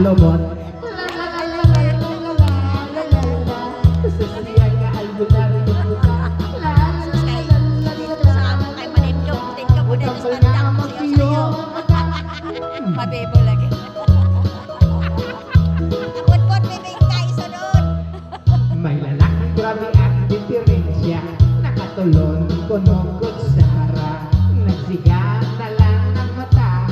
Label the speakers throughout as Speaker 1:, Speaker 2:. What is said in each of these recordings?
Speaker 1: malobot. Sasiya ka albularyo buta.
Speaker 2: Sus kay dito sa amo kay manityo, ka po dito sa kandang sayo-sayo. Mabebo lagi. Put-put bibig ka isunod.
Speaker 1: May lalaking grabe ang diferensya. Nakatulon kuno kutsara. Nagsiga na lang ng mata.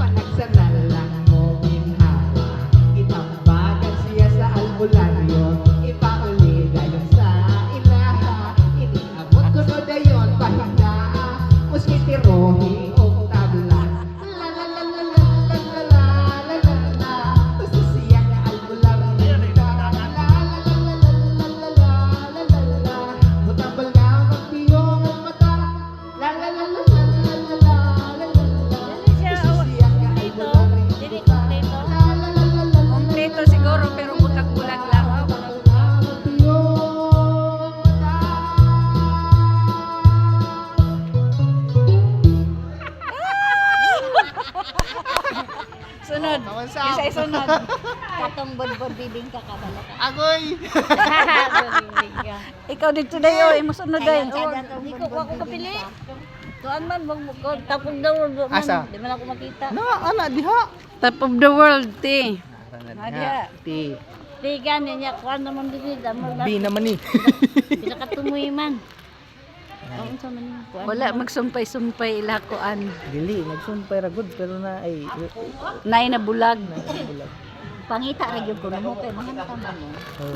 Speaker 1: Panagsana lang mo ginhawa. Itambagan siya sa albularyo. Ipauli dayon sa ilaha. Iniabot kuno dayon pahinga. Muskitirohi o tabla. La la la la la la la la la la la. Basta siya ka albularyo. La la la la la la la la la la. Mutambal nga magtiyong ang mata. La la la la la la la la la la. Basta siya ka albularyo.
Speaker 2: Dili kompleto.
Speaker 1: La la la la la.
Speaker 2: Kompleto siguro pero butag-bulag lang. Sunod. Isa isunod. Katong bod-bod bibing ka kabala ka.
Speaker 1: Agoy!
Speaker 2: Ikaw dito dayo, imo sunod dayo. Ikaw ko ako kapili. Tuan man mo tapog daw man.
Speaker 1: Asa?
Speaker 2: Di man ako makita.
Speaker 1: Na, ana, diha.
Speaker 3: Top of the world, te.
Speaker 2: Adya.
Speaker 1: Ti.
Speaker 2: Tigan niya kuan naman dili damo.
Speaker 1: B naman ni.
Speaker 2: Pinakatumoy man. Kaon sa man kuan.
Speaker 3: Wala magsumpay-sumpay ilakoan.
Speaker 1: Dili, nagsumpay ra good pero na ay
Speaker 3: Nay na bulag.
Speaker 1: bulag.
Speaker 2: Pangita ra gyud ko mo kay mangamtam mo.
Speaker 1: Oh.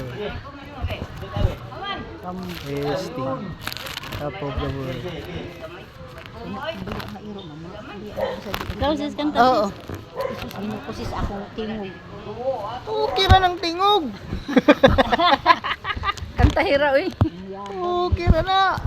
Speaker 1: Yes, ti. Top of the world.
Speaker 2: Daw sis kanta.
Speaker 3: Oo.
Speaker 2: Isus ginukusis akong tingog.
Speaker 1: Okay ra ng tingog.
Speaker 3: Kanta hira, uy.
Speaker 1: Okay ra na.